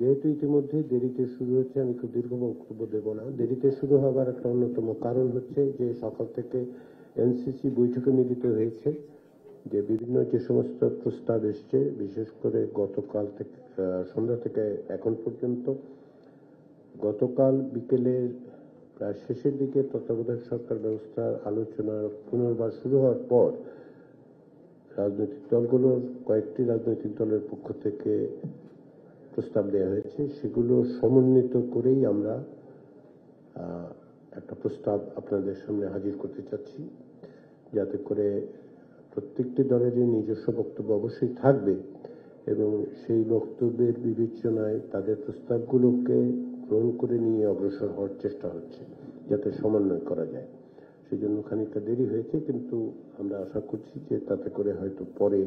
যেহেতু ইতিমধ্যে দেরিতে শুরু হচ্ছে, আমি খুব দীর্ঘ বক্তব্য দেব না। দেরিতে শুরু হবার একটা অন্যতম কারণ হচ্ছে যে সকাল থেকে এনসিসি বৈঠকে মিলিত হয়েছে, যে বিভিন্ন যে সমস্ত প্রস্তাব এসছে, বিশেষ করে গতকাল থেকে সন্ধ্যা থেকে এখন পর্যন্ত, গতকাল বিকেলের প্রায় শেষের দিকে তত্ত্বাবধায়ক সরকার ব্যবস্থার আলোচনা পুনর্বার শুরু হওয়ার পর রাজনৈতিক দলগুলোর কয়েকটি রাজনৈতিক দলের পক্ষ থেকে প্রস্তাব দেওয়া হয়েছে। সেগুলো সমন্বিত করেই আমরা একটা প্রস্তাব আপনাদের সামনে হাজির করতে চাচ্ছি, যাতে করে প্রত্যেকটি দলেরই নিজস্ব বক্তব্য অবশ্যই থাকবে এবং সেই বক্তব্যের বিবেচনায় তাদের প্রস্তাবগুলোকে গ্রহণ করে নিয়ে অগ্রসর হওয়ার চেষ্টা হচ্ছে, যাতে সমন্বয় করা যায়। সেই জন্য খানিকটা দেরি হয়েছে, কিন্তু আমরা আশা করছি যে তাতে করে হয়তো পরে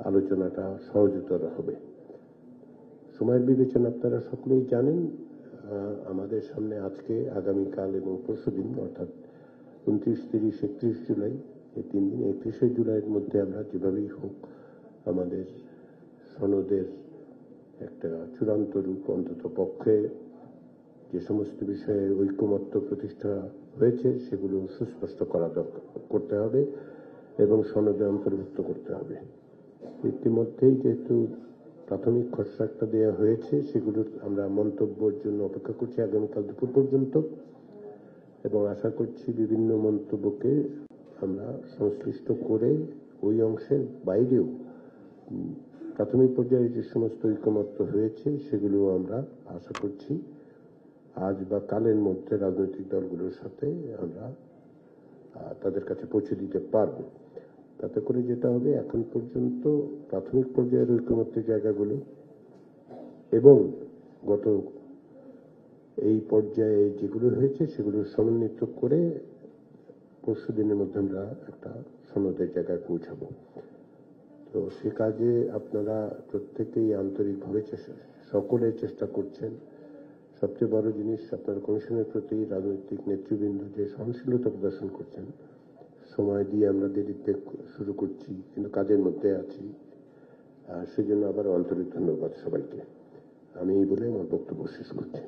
আলোচনাটা সহজতর হবে। সময়ের বিবেচনা আপনারা সকলেই জানেন, আমাদের সামনে আজকে, আগামীকাল এবং পরশুদিন, অর্থাৎ 29, 30, 31 জুলাই, এই 3 দিন। 31শে জুলাইয়ের মধ্যে আমরা যেভাবেই হোক আমাদের সনদের একটা চূড়ান্ত রূপ, অন্তত পক্ষে যে সমস্ত বিষয়ে ঐকমত্য প্রতিষ্ঠা হয়েছে সেগুলো সুস্পষ্ট করতে হবে এবং সনদে অন্তর্ভুক্ত করতে হবে। ইতিমধ্যেই যেহেতু প্রাথমিক খসড়াটা দেওয়া হয়েছে, সেগুলোর আমরা মন্তব্যের জন্য অপেক্ষা করছি আগামীকাল দুপুর পর্যন্ত, এবং আশা করছি বিভিন্ন মন্তব্যকে আমরা সংশ্লিষ্ট করে ওই অংশের বাইরেও প্রাথমিক পর্যায়ে যে সমস্ত ঐকমত্য হয়েছে সেগুলো আমরা আশা করছি আজ বা কালের মধ্যে রাজনৈতিক দলগুলোর সাথে আমরা তাদের কাছে পৌঁছে দিতে পারবো। তাতে করে যেটা হবে, এখন পর্যন্ত প্রাথমিক পর্যায়ের ঐকমত্যের জায়গাগুলো এবং গত এই পর্যায়ে যেগুলো হয়েছে সেগুলো সমন্বিত করে পরশু দিনের মধ্যে আমরা একটা সনদের জায়গায় পৌঁছাবো। তো সে কাজে আপনারা প্রত্যেকেই আন্তরিকভাবে সকলে চেষ্টা করছেন। সবচেয়ে বড় জিনিস, আপনারা কমিশনের প্রতি রাজনৈতিক নেতৃবৃন্দ যে সহনশীলতা প্রদর্শন করছেন। সময় দিয়ে আমরা দেরিতে শুরু করছি, কিন্তু কাজের মধ্যে আছি, সেজন্য আবার আন্তরিক ধন্যবাদ সবাইকে। আমি এই বলে আমার বক্তব্য শেষ করছি।